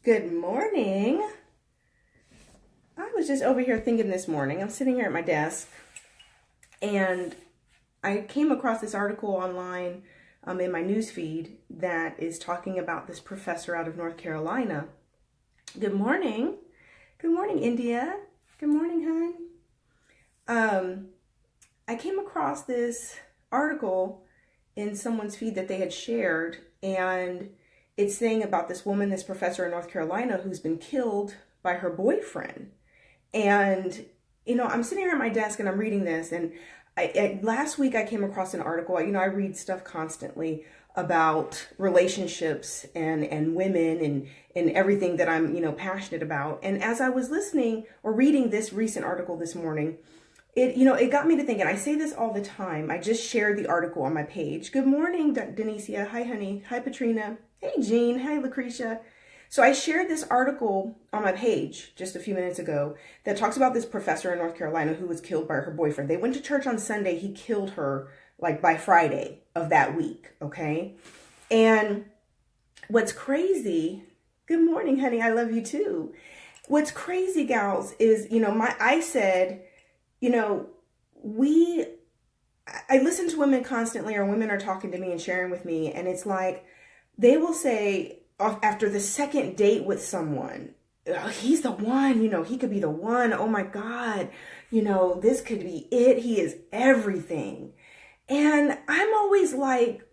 Good morning. I was just over here thinking this morning. I'm sitting here at my desk and I came across this article online in my news feed that is talking about this professor out of North Carolina. Good morning. Good morning, India. Good morning, hon. I came across this article in someone's feed that they had shared, and it's saying about this woman, this professor in North Carolina, who's been killed by her boyfriend. And, I'm sitting here at my desk and I'm reading this. And last week I came across an article. I read stuff constantly about relationships and women and everything that I'm, passionate about. And as I was listening or reading this recent article this morning, it got me to thinking. I say this all the time. I just shared the article on my page. Good morning, Denicia. Hi, honey. Hi, Patrina. Hey, Jean. Hi, Lucretia. So I shared this article on my page just a few minutes ago that talks about this professor in North Carolina who was killed by her boyfriend. They went to church on Sunday. He killed her like by Friday of that week. Okay. And what's crazy, good morning, honey. I love you too. What's crazy, gals, is, I said, I listen to women constantly, or women are talking to me and sharing with me. And it's like, they will say after the second date with someone, oh, he's the one, he could be the one. Oh my God, this could be it. He is everything. And I'm always like,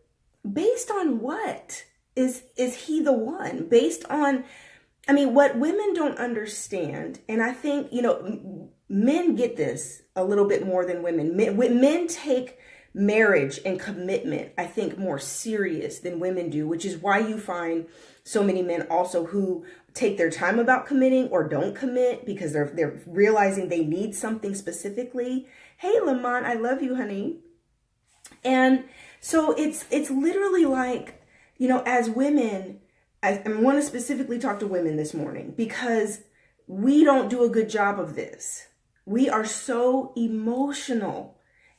based on what is he the one? Based on, what women don't understand. And I think, men get this a little bit more than women. Men take marriage and commitment, I think, more serious than women do, which is why you find so many men also who take their time about committing or don't commit because they're realizing they need something specifically. Hey, Lamont, I love you, honey. And so it's literally like, as women, I want to specifically talk to women this morning because we don't do a good job of this. We are so emotional.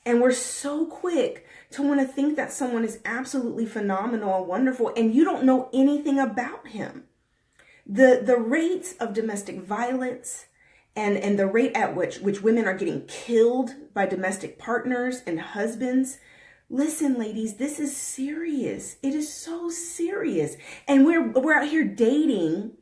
And we're so quick to want to think that someone is absolutely phenomenal and wonderful, and you don't know anything about him. The rates of domestic violence and the rate at which women are getting killed by domestic partners and husbands. Listen, ladies, this is serious. It is so serious. And we're out here dating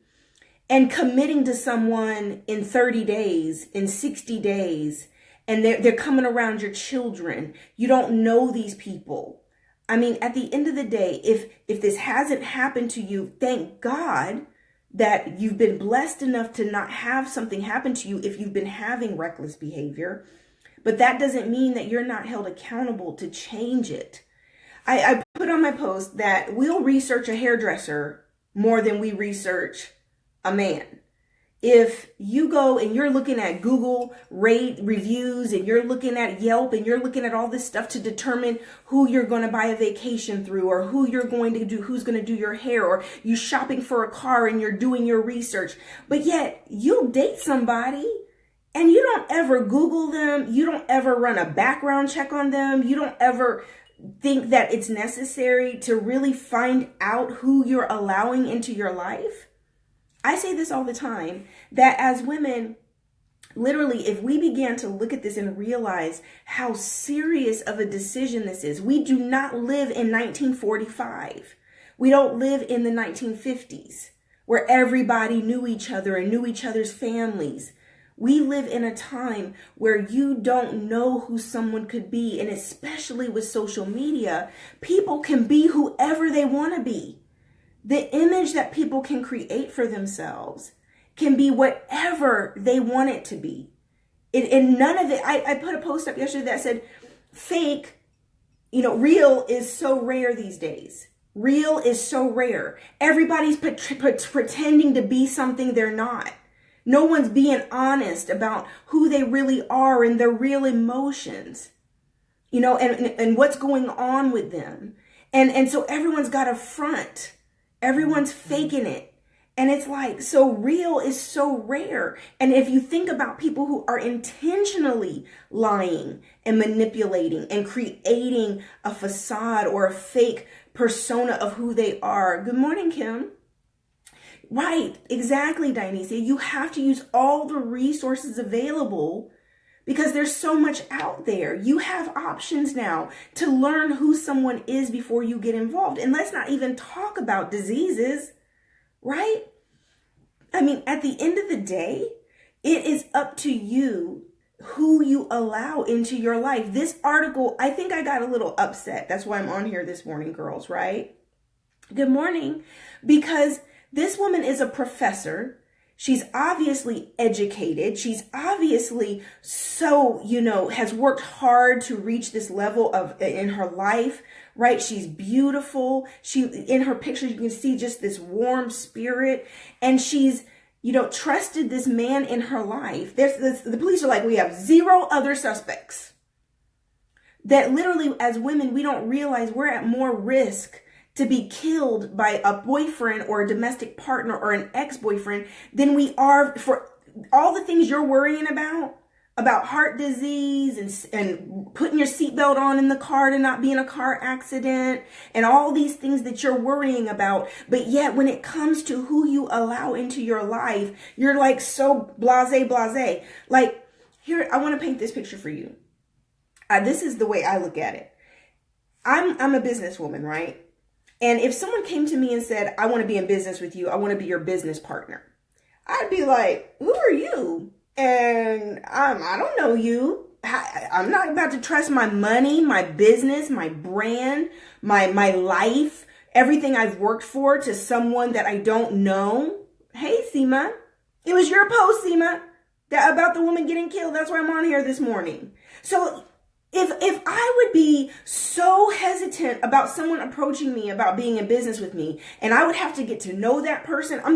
and committing to someone in 30 days, in 60 days. And they're coming around your children. You don't know these people. At the end of the day, if this hasn't happened to you, thank God that you've been blessed enough to not have something happen to you if you've been having reckless behavior. But that doesn't mean that you're not held accountable to change it. I put on my post that we'll research a hairdresser more than we research a man. If you go and you're looking at Google rate reviews and you're looking at Yelp and you're looking at all this stuff to determine who you're going to buy a vacation through or who's going to do your hair, or you shopping for a car and you're doing your research, but yet you'll date somebody and you don't ever Google them. You don't ever run a background check on them. You don't ever think that it's necessary to really find out who you're allowing into your life. I say this all the time, that as women, literally, if we began to look at this and realize how serious of a decision this is, we do not live in 1945. We don't live in the 1950s where everybody knew each other and knew each other's families. We live in a time where you don't know who someone could be. And especially with social media, people can be whoever they want to be. The image that people can create for themselves can be whatever they want it to be. And none of it, I put a post up yesterday that said, fake, real is so rare these days. Real is so rare. Everybody's pretending to be something they're not. No one's being honest about who they really are and their real emotions, and what's going on with them. And so everyone's got a front. Everyone's faking it. And it's like, so real is so rare. And if you think about people who are intentionally lying and manipulating and creating a facade or a fake persona of who they are. Good morning, Kim. Right, exactly, Dionysia. You have to use all the resources available because there's so much out there. You have options now to learn who someone is before you get involved. And let's not even talk about diseases, right? I mean, at the end of the day, it is up to you who you allow into your life. This article, I think I got a little upset. That's why I'm on here this morning, girls, right? Good morning. Because this woman is a professor. She's obviously educated. She's obviously so, has worked hard to reach this level in her life, right? She's beautiful. In her pictures, you can see just this warm spirit. And she's, trusted this man in her life. The police are like, we have 0 other suspects. That literally, as women, we don't realize we're at more risk to be killed by a boyfriend or a domestic partner or an ex-boyfriend than we are for all the things you're worrying about heart disease and putting your seatbelt on in the car to not be in a car accident and all these things that you're worrying about. But yet when it comes to who you allow into your life, you're like so blasé. Like here, I want to paint this picture for you. This is the way I look at it. I'm a businesswoman, right? And if someone came to me and said, I want to be in business with you, I want to be your business partner, I'd be like, who are you? And I don't know you. I'm not about to trust my money, my business, my brand, my life, everything I've worked for to someone that I don't know. Hey, Seema, it was your post, Seema, about the woman getting killed. That's why I'm on here this morning. So if I would be so hesitant about someone approaching me about being in business with me, and I would have to get to know that person, I'm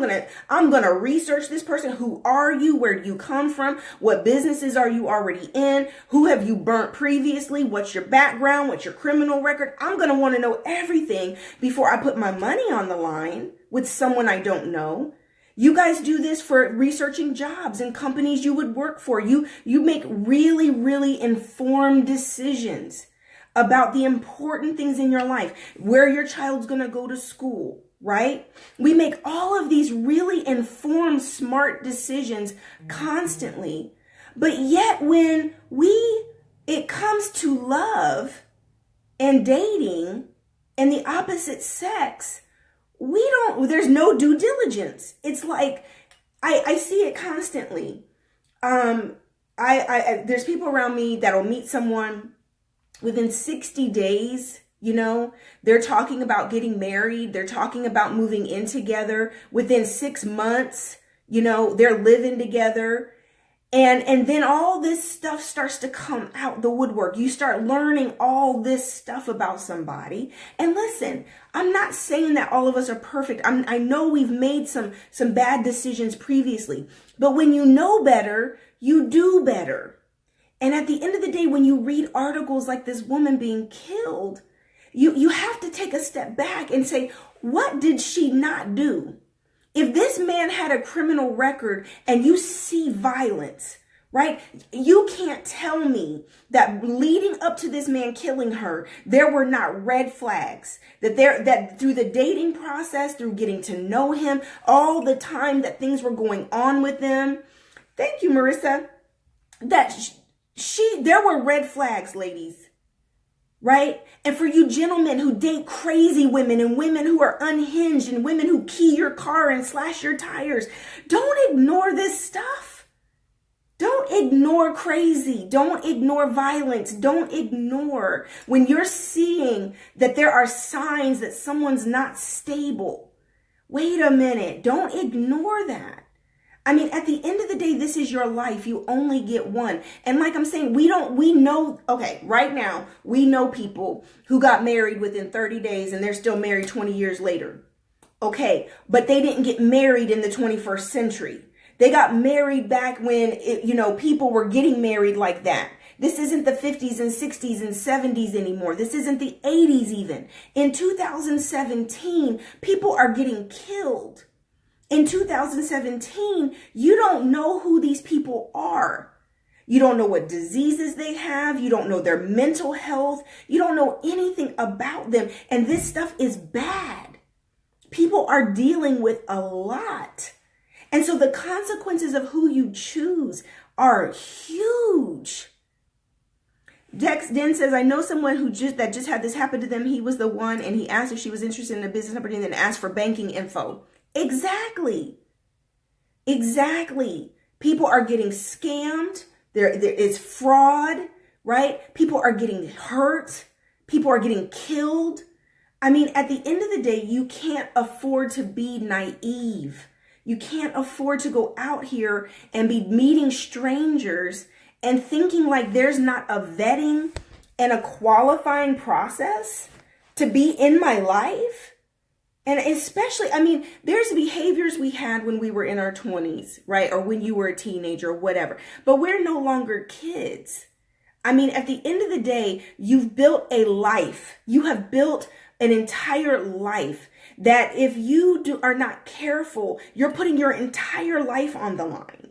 gonna research this person. Who are you? Where do you come from? What businesses are you already in? Who have you burnt previously? What's your background? What's your criminal record? I'm gonna want to know everything before I put my money on the line with someone I don't know. You guys do this for researching jobs and companies you would work for. You make really, really informed decisions about the important things in your life, where your child's going to go to school, right? We make all of these really informed, smart decisions constantly. But yet when it comes to love and dating and the opposite sex, there's no due diligence. It's like, I see it constantly. There's people around me that'll meet someone within 60 days, they're talking about getting married. They're talking about moving in together. Within 6 months, they're living together. And then all this stuff starts to come out the woodwork. You start learning all this stuff about somebody. And listen, I'm not saying that all of us are perfect. I know we've made some bad decisions previously. But when you know better, you do better. And at the end of the day, when you read articles like this woman being killed, you have to take a step back and say, what did she not do? If this man had a criminal record and you see violence, right? You can't tell me that leading up to this man killing her, there were not red flags, that through the dating process, through getting to know him, all the time that things were going on with them. Thank you, Marissa. That there were red flags, ladies. Right? And for you gentlemen who date crazy women and women who are unhinged and women who key your car and slash your tires, don't ignore this stuff. Don't ignore crazy. Don't ignore violence. Don't ignore when you're seeing that there are signs that someone's not stable. Wait a minute. Don't ignore that. I mean, at the end of the day, this is your life. You only get one. And like I'm saying, right now, we know people who got married within 30 days and they're still married 20 years later. Okay, but they didn't get married in the 21st century. They got married back when, people were getting married like that. This isn't the 50s and 60s and 70s anymore. This isn't the 80s even. In 2017, people are getting killed. In 2017, you don't know who these people are. You don't know what diseases they have. You don't know their mental health. You don't know anything about them. And this stuff is bad. People are dealing with a lot. And so the consequences of who you choose are huge. Den says, I know someone who just had this happen to them. He was the one, and he asked if she was interested in a business opportunity and then asked for banking info. Exactly. People are getting scammed. There is fraud, right? People are getting hurt. People are getting killed. I mean, at the end of the day, you can't afford to be naive. You can't afford to go out here and be meeting strangers and thinking like there's not a vetting and a qualifying process to be in my life. And especially, I mean, there's behaviors we had when we were in our 20s, right? Or when you were a teenager or whatever, but we're no longer kids. I mean, at the end of the day, you've built a life. You have built an entire life that if you are not careful, you're putting your entire life on the line.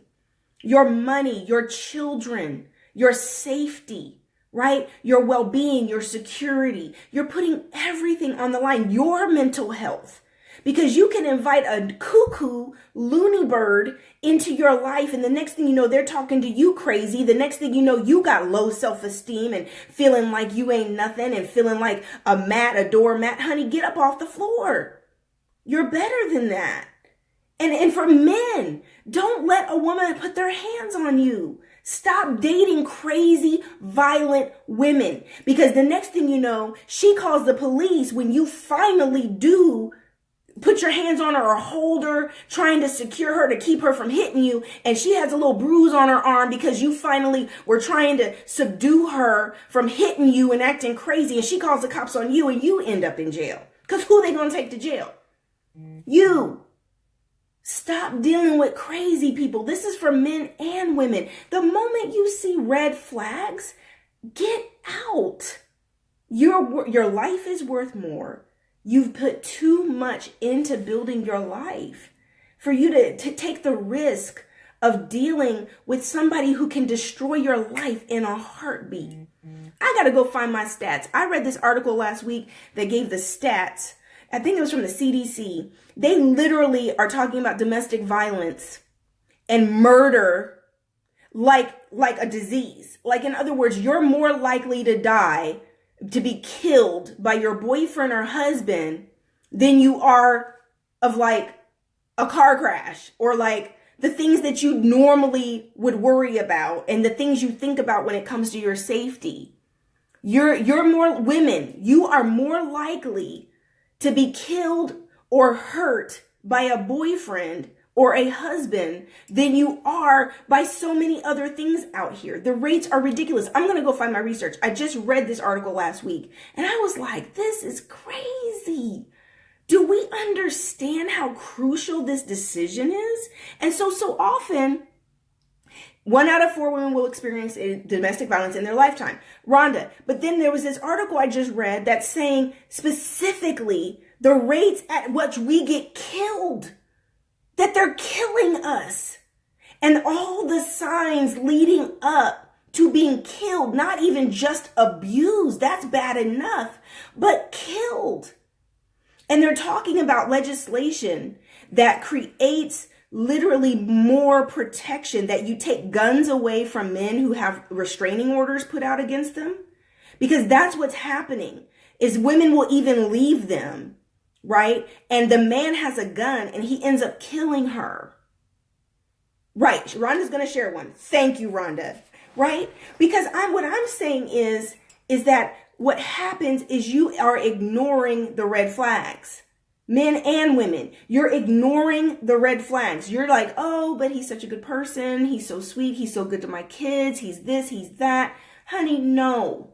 Your money, your children, your safety, right? Your well-being, your security. You're putting everything on the line, your mental health. Because you can invite a cuckoo, loony bird into your life, and the next thing you know, they're talking to you crazy. The next thing you know, you got low self-esteem and feeling like you ain't nothing and feeling like a doormat. Honey, get up off the floor. You're better than that. And for men, don't let a woman put their hands on you. Stop dating crazy, violent women. Because the next thing you know, she calls the police when you finally do put your hands on her or hold her, trying to secure her to keep her from hitting you. And she has a little bruise on her arm because you finally were trying to subdue her from hitting you and acting crazy. And she calls the cops on you and you end up in jail. Because who are they going to take to jail? You. Stop dealing with crazy people. This is for men and women. The moment you see red flags, get out. Your life is worth more. You've put too much into building your life for you to take the risk of dealing with somebody who can destroy your life in a heartbeat. I got to go find my stats. I read this article last week that gave the stats. I think it was from the CDC. They literally are talking about domestic violence and murder like a disease. Like, in other words, you're more likely to die, to be killed by your boyfriend or husband than you are of like a car crash or like the things that you normally would worry about and the things you think about when it comes to your safety. You're more women. You are more likely to be killed or hurt by a boyfriend or a husband than you are by so many other things out here. The rates are ridiculous. I'm going to go find my research. I just read this article last week and I was like, this is crazy. Do we understand how crucial this decision is? And so often, 1 out of 4 women will experience domestic violence in their lifetime. Rhonda. But then there was this article I just read that's saying specifically the rates at which we get killed, that they're killing us. And all the signs leading up to being killed, not even just abused, that's bad enough, but killed. And they're talking about legislation that creates literally more protection, that you take guns away from men who have restraining orders put out against them. Because that's what's happening, is women will even leave them, right? And the man has a gun and he ends up killing her. Right. Rhonda's going to share one. Thank you, Rhonda. Right? Because what I'm saying is that what happens is you are ignoring the red flags. Men and women, you're ignoring the red flags. You're like, oh, but he's such a good person. He's so sweet. He's so good to my kids. He's this, he's that. Honey, no.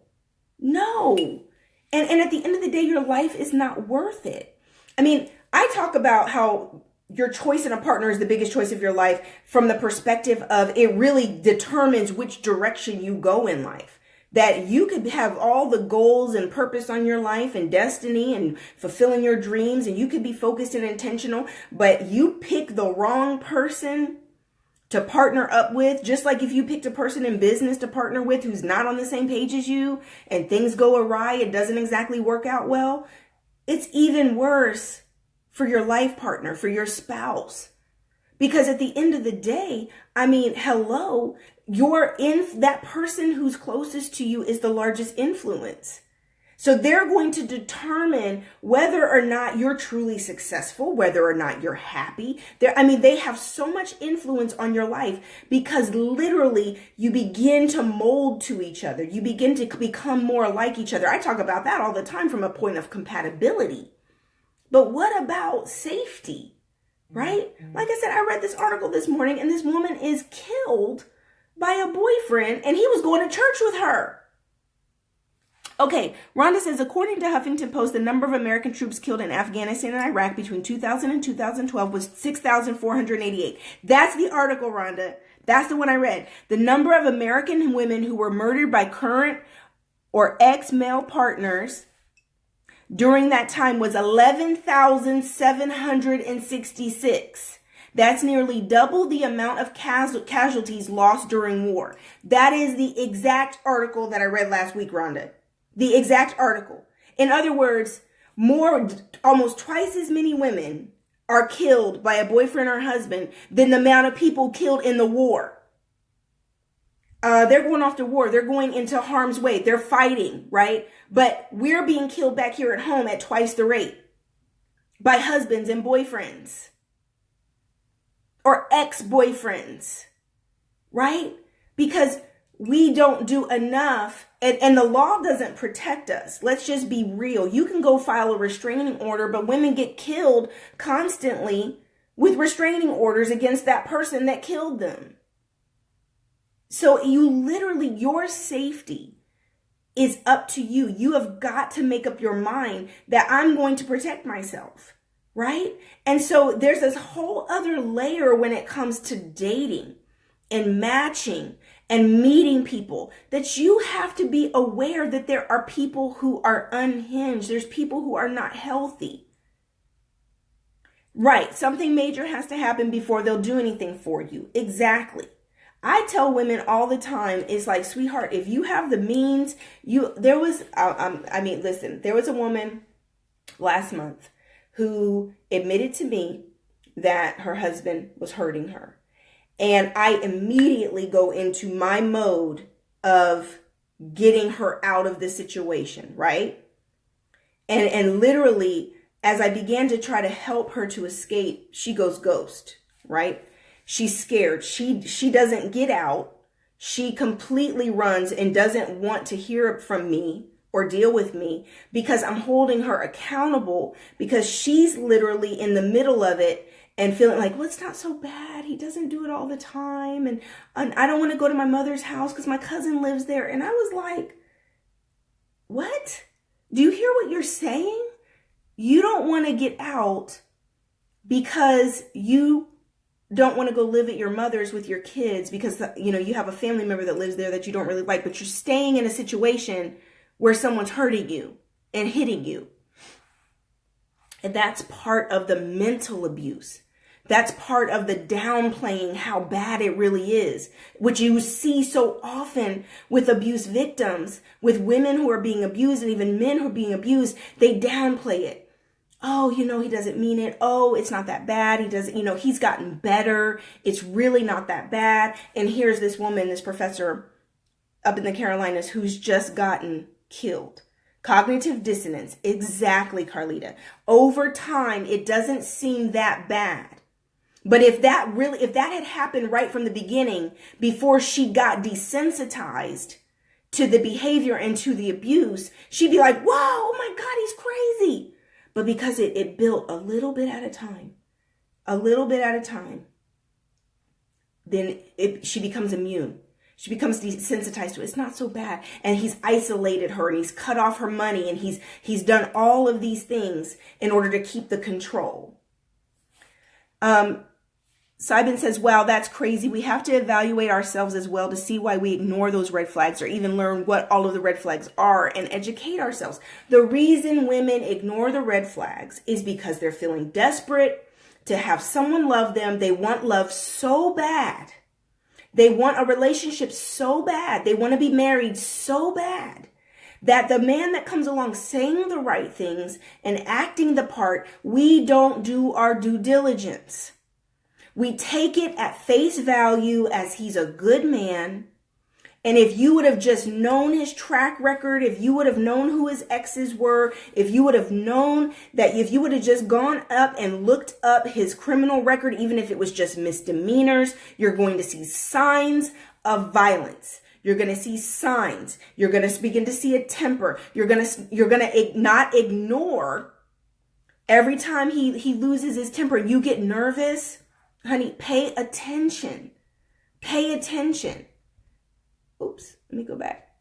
And at the end of the day, your life is not worth it. I mean, I talk about how your choice in a partner is the biggest choice of your life from the perspective of it really determines which direction you go in life. That you could have all the goals and purpose on your life and destiny and fulfilling your dreams, and you could be focused and intentional, but you pick the wrong person to partner up with, just like if you picked a person in business to partner with who's not on the same page as you and things go awry, it doesn't exactly work out well. It's even worse for your life partner, for your spouse. Because at the end of the day, I mean, hello, that person who's closest to you is the largest influence. So they're going to determine whether or not you're truly successful, whether or not you're happy. They have so much influence on your life because literally you begin to mold to each other. You begin to become more like each other. I talk about that all the time from a point of compatibility. But what about safety? Right? Like I said, I read this article this morning and this woman is killed by a boyfriend and he was going to church with her. Okay, Rhonda says, according to Huffington Post, the number of American troops killed in Afghanistan and Iraq between 2000 and 2012 was 6,488. That's the article, Rhonda. That's the one I read. The number of American women who were murdered by current or ex-male partners during that time was 11,766. That's nearly double the amount of casualties lost during war. That is the exact article that I read last week, Rhonda. The exact article. In other words, almost twice as many women are killed by a boyfriend or husband than the amount of people killed in the war. They're going off to war. They're going into harm's way. They're fighting, right? But we're being killed back here at home at twice the rate by husbands and boyfriends or ex-boyfriends, right? Because we don't do enough and the law doesn't protect us. Let's just be real. You can go file a restraining order, but women get killed constantly with restraining orders against that person that killed them. So your safety is up to you. You have got to make up your mind that I'm going to protect myself, right? And so there's this whole other layer when it comes to dating and matching and meeting people that you have to be aware that there are people who are unhinged. There's people who are not healthy. Right. Something major has to happen before they'll do anything for you. Exactly. I tell women all the time, it's like, sweetheart, if you have the means, there was a woman last month who admitted to me that her husband was hurting her. And I immediately go into my mode of getting her out of the situation, right? And literally, as I began to try to help her to escape, she goes ghost, right? She's scared. She doesn't get out. She completely runs and doesn't want to hear from me or deal with me because I'm holding her accountable because she's literally in the middle of it and feeling like, well, it's not so bad. He doesn't do it all the time. And I don't want to go to my mother's house because my cousin lives there. And I was like, what? Do you hear what you're saying? You don't want to get out because you don't want to go live at your mother's with your kids because, you have a family member that lives there that you don't really like, but you're staying in a situation where someone's hurting you and hitting you. And that's part of the mental abuse. That's part of the downplaying how bad it really is, which you see so often with abuse victims, with women who are being abused and even men who are being abused. They downplay it. Oh, he doesn't mean it. Oh, it's not that bad. He doesn't, he's gotten better. It's really not that bad. And here's this woman, this professor up in the Carolinas who's just gotten killed. Cognitive dissonance. Exactly, Carlita. Over time, it doesn't seem that bad. But if that had happened right from the beginning, before she got desensitized to the behavior and to the abuse, she'd be like, whoa, oh my God, he's crazy. But because it built a little bit at a time, then she becomes immune. She becomes desensitized to it. It's not so bad. And he's isolated her and he's cut off her money and he's done all of these things in order to keep the control. Simon says, wow, that's crazy. We have to evaluate ourselves as well to see why we ignore those red flags or even learn what all of the red flags are and educate ourselves. The reason women ignore the red flags is because they're feeling desperate to have someone love them. They want love so bad. They want a relationship so bad. They want to be married so bad that the man that comes along saying the right things and acting the part, we don't do our due diligence. We take it at face value as he's a good man. And if you would have just known his track record, if you would have known who his exes were, if you would have known that, if you would have just gone up and looked up his criminal record, even if it was just misdemeanors, you're going to see signs of violence. You're going to see signs. You're going to begin to see a temper. You're going to not ignore every time he loses his temper. You get nervous. Honey, pay attention. Pay attention. Oops, let me go back.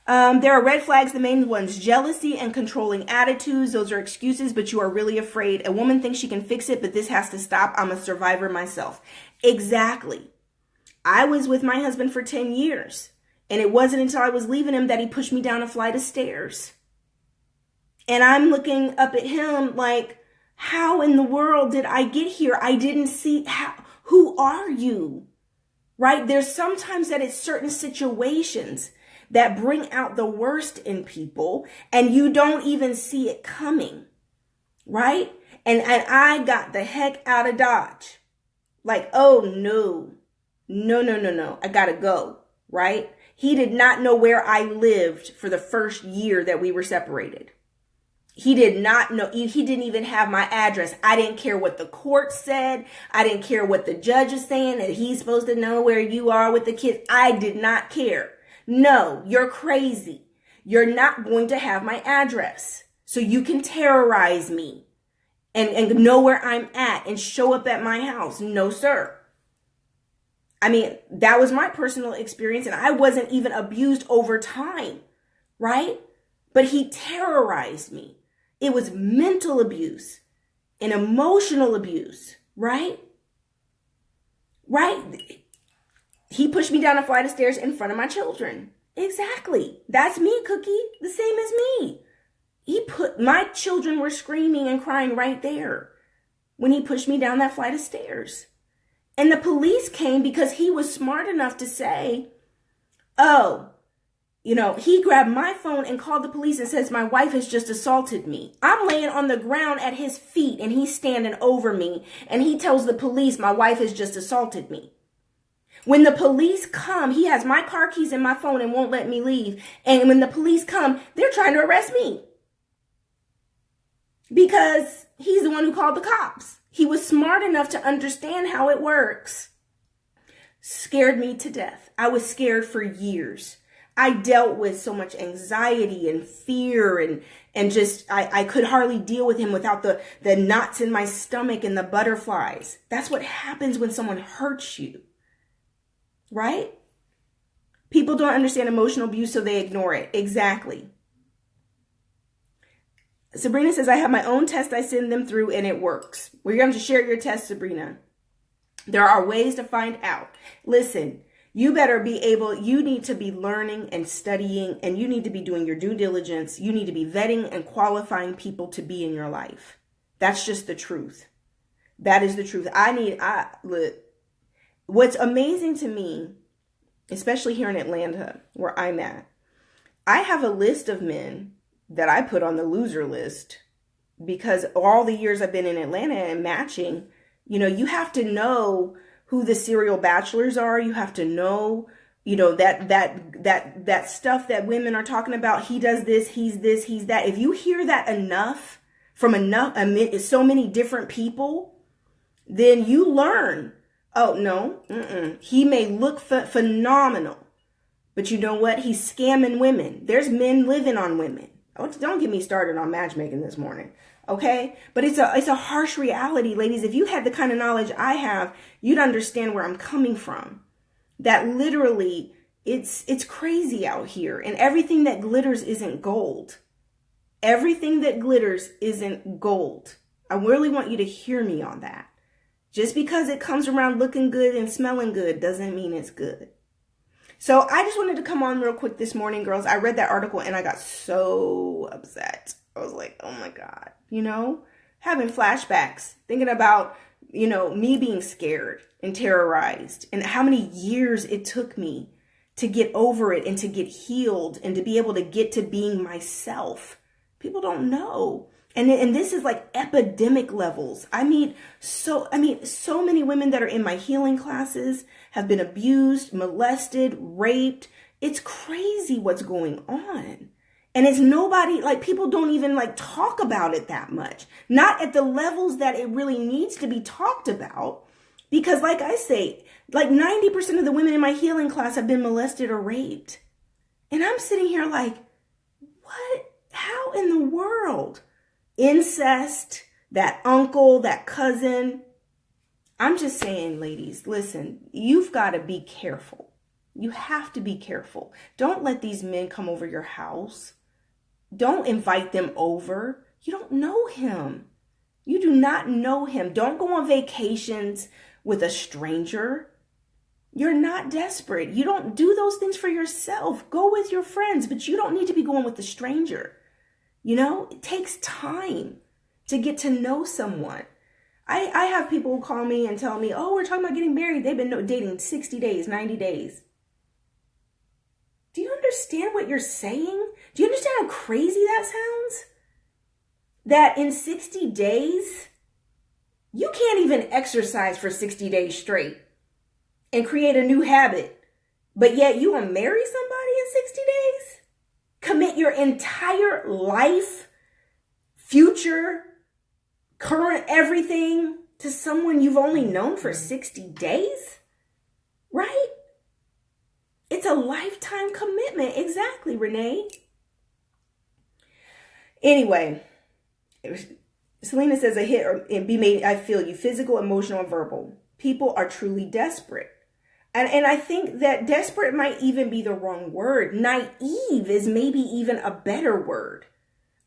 There are red flags. The main ones: jealousy and controlling attitudes. Those are excuses, but you are really afraid. A woman thinks she can fix it, but this has to stop. I'm a survivor myself. Exactly. I was with my husband for 10 years, and it wasn't until I was leaving him that he pushed me down a flight of stairs. And I'm looking up at him like, how in the world did I get here? I didn't see how. Who are you? Right? There's sometimes that it's certain situations that bring out the worst in people and you don't even see it coming. Right? And I got the heck out of Dodge. Like, oh no. No. I gotta go. Right? He did not know where I lived for the first year that we were separated. He did not know. He didn't even have my address. I didn't care what the court said. I didn't care what the judge is saying, that he's supposed to know where you are with the kids. I did not care. No, you're crazy. You're not going to have my address. So you can terrorize me and know where I'm at and show up at my house. No, sir. I mean, that was my personal experience, and I wasn't even abused over time, right? But he terrorized me. It was mental abuse and emotional abuse, right? Right? He pushed me down a flight of stairs in front of my children. Exactly. That's me, Cookie. The same as me. My children were screaming and crying right there when he pushed me down that flight of stairs. And the police came because he was smart enough to say, oh, he grabbed my phone and called the police and says, my wife has just assaulted me. I'm laying on the ground at his feet and he's standing over me. And he tells the police, my wife has just assaulted me. When the police come, he has my car keys and my phone and won't let me leave. And when the police come, they're trying to arrest me. Because he's the one who called the cops. He was smart enough to understand how it works. Scared me to death. I was scared for years. I dealt with so much anxiety and fear and just, I could hardly deal with him without the knots in my stomach and the butterflies. That's what happens when someone hurts you, right? People don't understand emotional abuse, so they ignore it. Exactly. Sabrina says, I have my own test I send them through and it works. We're going to share your test, Sabrina. There are ways to find out. Listen. You need to be learning and studying, and you need to be doing your due diligence. You need to be vetting and qualifying people to be in your life. That's just the truth. That is the truth. Look, what's amazing to me, especially here in Atlanta, where I'm at, I have a list of men that I put on the loser list because all the years I've been in Atlanta and matching, you have to know who the serial bachelors are. You have to know, that stuff that women are talking about. He does this, he's that. If you hear that enough from so many different people, then you learn, oh no, he may look phenomenal, but you know what? He's scamming women. There's men living on women. Oh, don't get me started on matchmaking this morning. Okay. But it's a harsh reality, ladies. If you had the kind of knowledge I have, you'd understand where I'm coming from. That literally it's crazy out here, and everything that glitters isn't gold. Everything that glitters isn't gold. I really want you to hear me on that. Just because it comes around looking good and smelling good doesn't mean it's good. So I just wanted to come on real quick this morning, girls. I read that article and I got so upset. I was like, oh my God, having flashbacks, thinking about, me being scared and terrorized and how many years it took me to get over it and to get healed and to be able to get to being myself. People don't know. And this is like epidemic levels. I mean, so many women that are in my healing classes have been abused, molested, raped. It's crazy what's going on. And it's nobody, like, people don't even like talk about it that much. Not at the levels that it really needs to be talked about. Because like I say, like 90% of the women in my healing class have been molested or raped. And I'm sitting here like, what? How in the world? Incest, that uncle, that cousin. I'm just saying, ladies, listen, you've got to be careful. You have to be careful. Don't let these men come over your house. Don't invite them over. You don't know him. You do not know him. Don't go on vacations with a stranger. You're not desperate. You don't do those things for yourself. Go with your friends, but you don't need to be going with a stranger. You know, it takes time to get to know someone. I have people who call me and tell me, oh, we're talking about getting married. They've been dating 60 days, 90 days. Do you understand what you're saying? Do you understand how crazy that sounds? That in 60 days, you can't even exercise for 60 days straight and create a new habit. But yet you will marry somebody in 60 days? Commit your entire life, future, current, everything to someone you've only known for 60 days? Right? It's a lifetime commitment. Exactly, Renee. Anyway, Selena says a hit or be made, I feel you, physical, emotional, and verbal. People are truly desperate. And I think that desperate might even be the wrong word. Naive is maybe even a better word.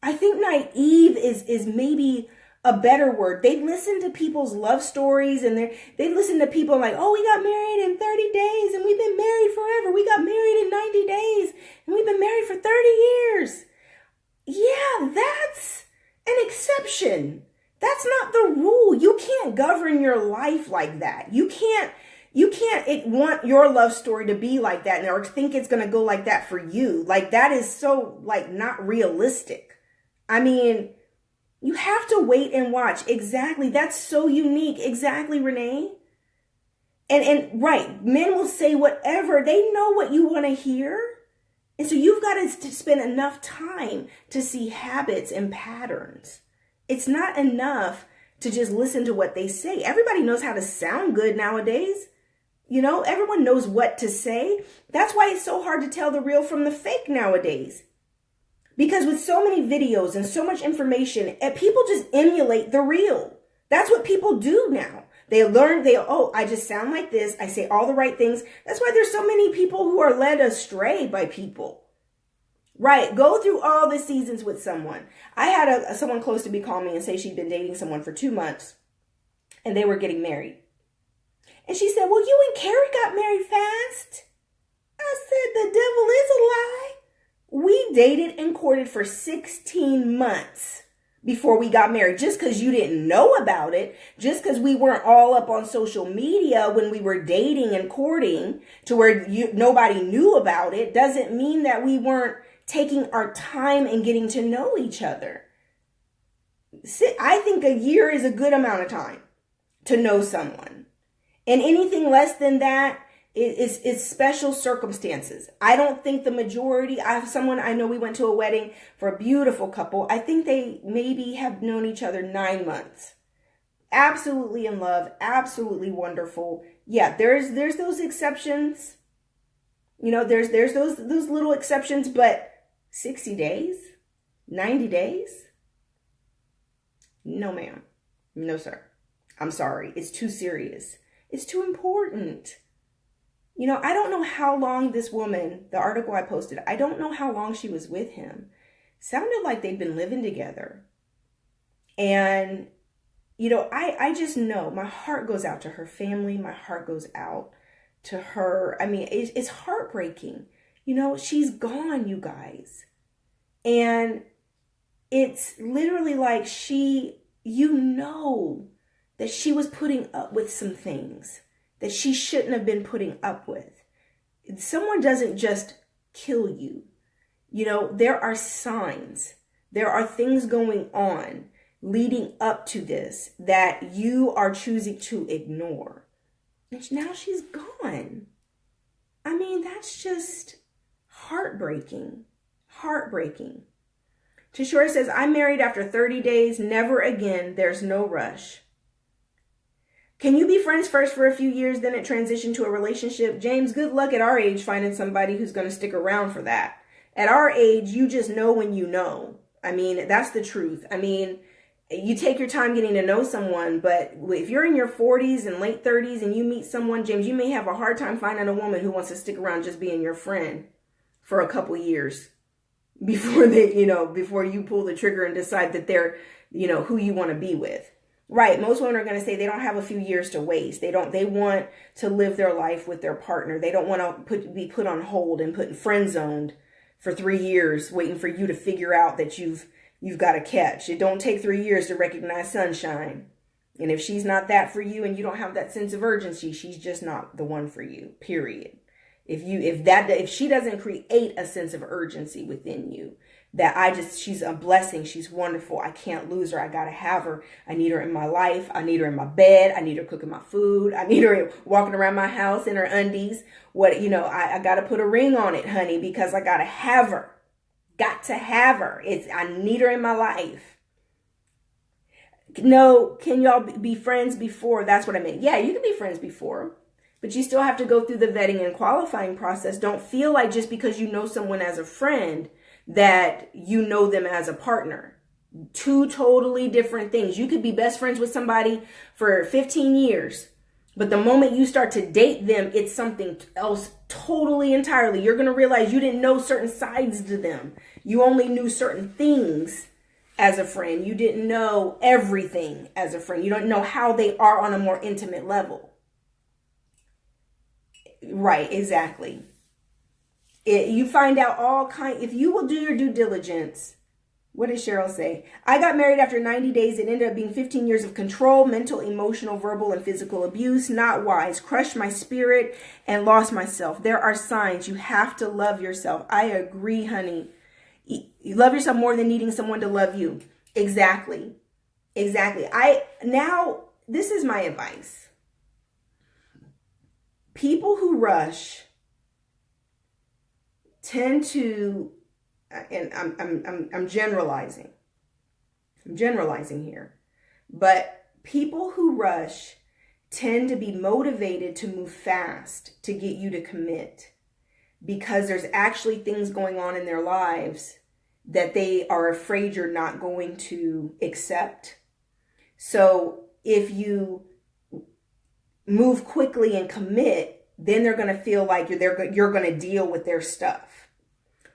I think naive is maybe a better word. They listen to people's love stories and they listen to people like, oh, we got married in 30 days and we've been married forever. We got married in 90 days and we've been married for 30 years. Yeah, that's an exception. That's not the rule. You can't govern your life like that. You can't want your love story to be like that or think it's going to go like that for you. Like, that is so, like, not realistic. I mean, you have to wait and watch. Exactly. That's so unique. Exactly, Renee. And right, men will say whatever. They know what you want to hear. And so you've got to spend enough time to see habits and patterns. It's not enough to just listen to what they say. Everybody knows how to sound good nowadays. You know, everyone knows what to say. That's why it's so hard to tell the real from the fake nowadays. Because with so many videos and so much information, people just emulate the real. That's what people do now. They learn, I just sound like this. I say all the right things. That's why there's so many people who are led astray by people. Right. Go through all the seasons with someone. I had someone close to me call me and say she'd been dating someone for 2 months and they were getting married. And she said, well, you and Carrie got married fast. I said, the devil is a lie. We dated and courted for 16 months before we got married. Just because you didn't know about it, just because we weren't all up on social media when we were dating and courting to where nobody knew about it, doesn't mean that we weren't taking our time and getting to know each other. I think a year is a good amount of time to know someone. And anything less than that is special circumstances. I don't think the majority, I have someone I know, we went to a wedding for a beautiful couple. I think they maybe have known each other 9 months. Absolutely in love, absolutely wonderful. Yeah, there's those exceptions. You know, there's those little exceptions, but 60 days, 90 days? No, ma'am. No, sir. I'm sorry. It's too serious. It's too important. You know, I don't know how long this woman, the article I posted, I don't know how long she was with him. Sounded like they'd been living together. And, you know, I just know my heart goes out to her family. My heart goes out to her. I mean, it's heartbreaking. You know, she's gone, you guys. And it's literally like you know that she was putting up with some things that she shouldn't have been putting up with. someone doesn't just kill you. You know, there are signs. There are things going on leading up to this that you are choosing to ignore. And now she's gone. I mean, that's just heartbreaking. Heartbreaking. Tishore says, I'm married after 30 days. Never again. There's no rush. Can you be friends first for a few years, then it transition to a relationship? James, good luck at our age finding somebody who's going to stick around for that. At our age, you just know when you know. I mean, that's the truth. I mean, you take your time getting to know someone, but if you're in your 40s and late 30s and you meet someone, James, you may have a hard time finding a woman who wants to stick around just being your friend for a couple years before before you pull the trigger and decide that they're, who you want to be with. Right. Most women are going to say they don't have a few years to waste. They want to live their life with their partner. They don't want to be put on hold and put in friend zoned for 3 years, waiting for you to figure out that you've got a catch. It don't take 3 years to recognize sunshine. And if she's not that for you and you don't have that sense of urgency, she's just not the one for you, period. If she doesn't create a sense of urgency within you, she's a blessing. She's wonderful. I can't lose her. I got to have her. I need her in my life. I need her in my bed. I need her cooking my food. I need her walking around my house in her undies. I got to put a ring on it, honey, because I got to have her. Got to have her. I need her in my life. No, can y'all be friends before? That's what I meant. Yeah, you can be friends before, but you still have to go through the vetting and qualifying process. Don't feel like just because you know someone as a friend that you know them as a partner. Two totally different things. You could be best friends with somebody for 15 years, but the moment you start to date them, it's something else totally entirely. You're going to realize you didn't know certain sides to them. You only knew certain things as a friend. You didn't know everything as a friend. You don't know how they are on a more intimate level. Right, exactly. You find out if you will do your due diligence. What did Cheryl say? I got married after 90 days. It ended up being 15 years of control, mental, emotional, verbal, and physical abuse. Not wise. Crushed my spirit and lost myself. There are signs. You have to love yourself. I agree, honey. You love yourself more than needing someone to love you. Exactly. This is my advice. People who rush tend to, and I'm generalizing. I'm generalizing here. But people who rush tend to be motivated to move fast to get you to commit, because there's actually things going on in their lives that they are afraid you're not going to accept. So if you move quickly and commit, then they're going to feel like you're going to deal with their stuff.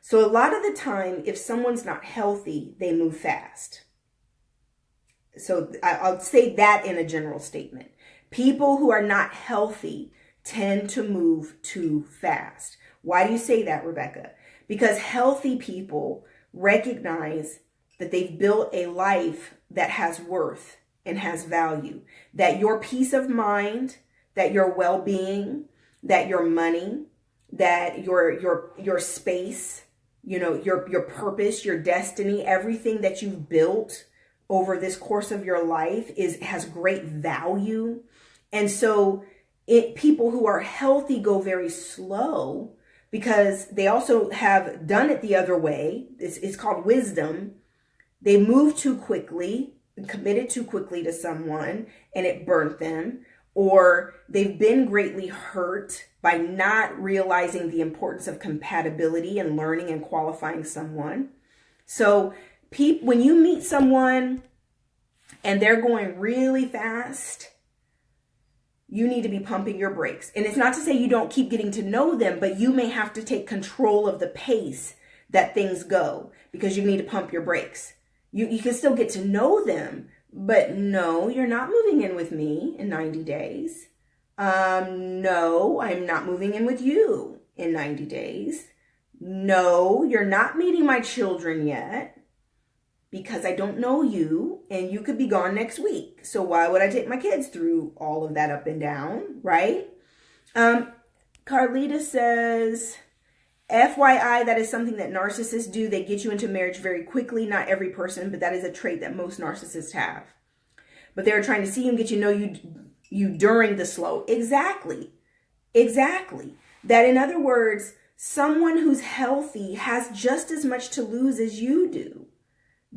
So a lot of the time, if someone's not healthy, they move fast. So I'll say that in a general statement. People who are not healthy tend to move too fast. Why do you say that, Rebecca? Because healthy people recognize that they've built a life that has worth and has value, that your peace of mind, that your well-being, that your money, that your space, your purpose, your destiny, everything that you've built over this course of your life has great value. And so people who are healthy go very slow, because they also have done it the other way. It's called wisdom. They move too quickly and committed too quickly to someone, and it burnt them. Or they've been greatly hurt by not realizing the importance of compatibility and learning and qualifying someone. So when you meet someone and they're going really fast, you need to be pumping your brakes. And it's not to say you don't keep getting to know them, but you may have to take control of the pace that things go, because you need to pump your brakes. You can still get to know them, but no, you're not moving in with me in 90 days. No, I'm not moving in with you in 90 days. No, you're not meeting my children yet, because I don't know you and you could be gone next week. So why would I take my kids through all of that up and down, right? Carlita says, FYI, that is something that narcissists do. They get you into marriage very quickly. Not every person, but that is a trait that most narcissists have. But they're trying to see you and get you know you during the slow. Exactly. Exactly. That, in other words, someone who's healthy has just as much to lose as you do.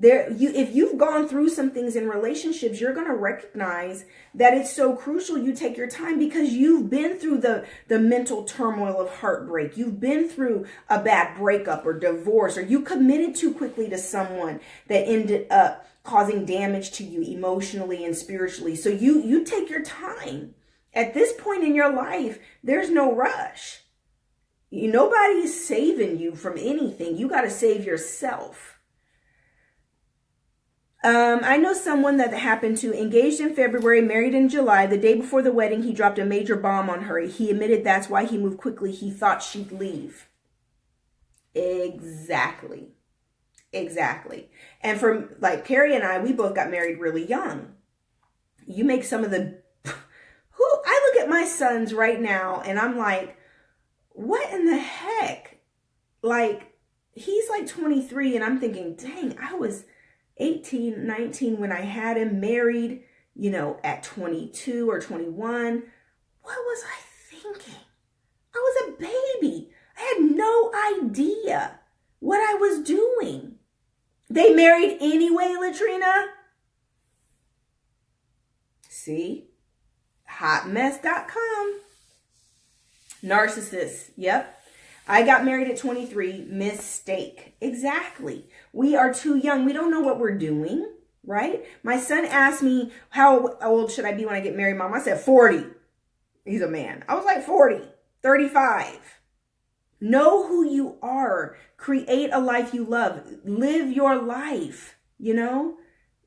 If you've gone through some things in relationships, you're going to recognize that it's so crucial you take your time, because you've been through the mental turmoil of heartbreak. You've been through a bad breakup or divorce, or you committed too quickly to someone that ended up causing damage to you emotionally and spiritually. So you take your time. At this point in your life, there's no rush. Nobody is saving you from anything. You got to save yourself. I know someone that happened to, engaged in February, married in July. The day before the wedding, he dropped a major bomb on her. He admitted that's why he moved quickly. He thought she'd leave. Exactly. Exactly. And for like Carrie and I, we both got married really young. You make some of the, I look at my sons right now and I'm like, what in the heck? Like, he's like 23 and I'm thinking, dang, I was 18, 19 when I had him, married, at 22 or 21. What was I thinking? I was a baby. I had no idea what I was doing. They married anyway, Latrina. See? Hotmess.com. Narcissists. Yep. I got married at 23. Mistake. Exactly. We are too young. We don't know what we're doing, right? My son asked me, how old should I be when I get married, Mom? I said 40. He's a man. I was like 40, 35. Know who you are. Create a life you love. Live your life,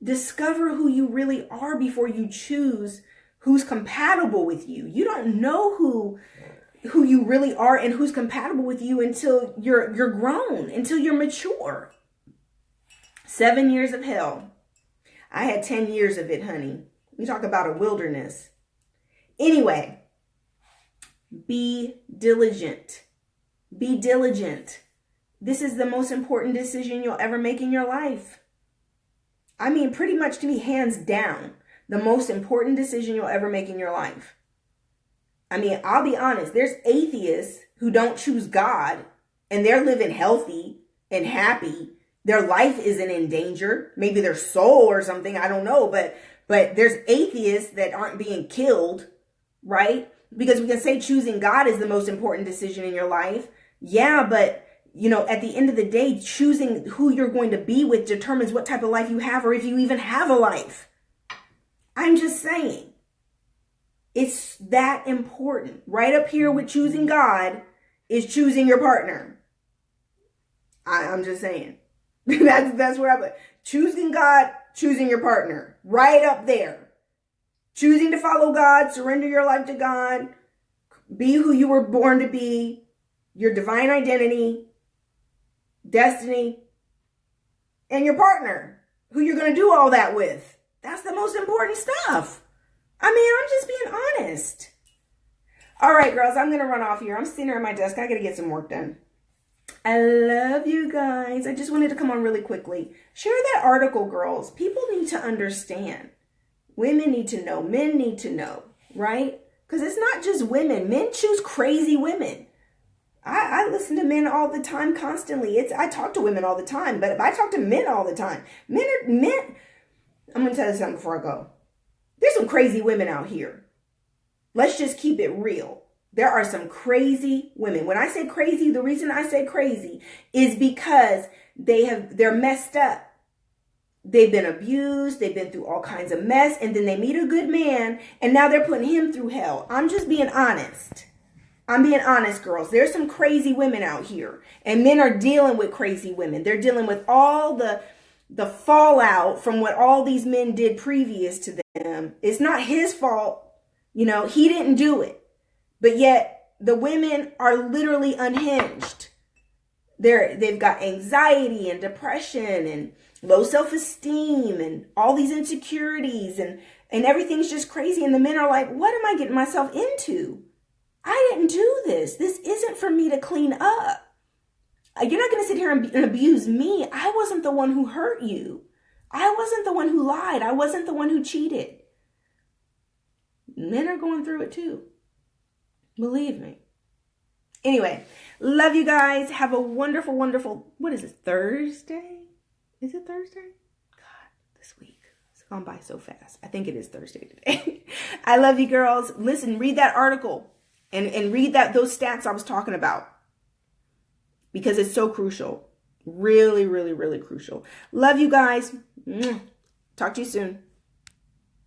Discover who you really are before you choose who's compatible with you. You don't know who you really are and who's compatible with you until you're grown, until you're mature. 7 years of hell. I had 10 years of it, honey. We talk about a wilderness. Anyway, be diligent. Be diligent. This is the most important decision you'll ever make in your life. I mean, pretty much to me, hands down, the most important decision you'll ever make in your life. I mean, I'll be honest. There's atheists who don't choose God and they're living healthy and happy. Their life isn't in danger. Maybe their soul or something. I don't know. But there's atheists that aren't being killed, right? Because we can say choosing God is the most important decision in your life. Yeah, but at the end of the day, choosing who you're going to be with determines what type of life you have, or if you even have a life. I'm just saying. It's that important. Right up here with choosing God is choosing your partner. I'm just saying. That's where I'm at. Choosing God, choosing your partner. Right up there. Choosing to follow God, surrender your life to God, be who you were born to be, your divine identity, destiny, and your partner, who you're going to do all that with. That's the most important stuff. I mean, I'm just being honest. All right, girls, I'm going to run off here. I'm sitting here at my desk. I got to get some work done. I love you guys. I just wanted to come on really quickly. Share that article, girls. People need to understand. Women need to know. Men need to know, right? Because it's not just women. Men choose crazy women. I listen to men all the time, constantly. I talk to women all the time, but I talk to men all the time. Men. I'm going to tell you something before I go. There's some crazy women out here. Let's just keep it real. There are some crazy women. When I say crazy, the reason I say crazy is because they're messed up. They've been abused. They've been through all kinds of mess. And then they meet a good man and now they're putting him through hell. I'm just being honest. I'm being honest, girls. There's some crazy women out here, and men are dealing with crazy women. They're dealing with all the fallout from what all these men did previous to them. It's not his fault. He didn't do it. But yet the women are literally unhinged. They've got anxiety and depression and low self-esteem and all these insecurities and everything's just crazy. And the men are like, what am I getting myself into? I didn't do this. This isn't for me to clean up. You're not going to sit here and abuse me. I wasn't the one who hurt you. I wasn't the one who lied. I wasn't the one who cheated. Men are going through it too. Believe me. Anyway, love you guys. Have a wonderful, wonderful, what is it, Thursday? Is it Thursday? God, this week. It's gone by so fast. I think it is Thursday today. I love you girls. Listen, read that article and read those stats I was talking about, because it's so crucial. Really, really, really crucial. Love you guys. Talk to you soon.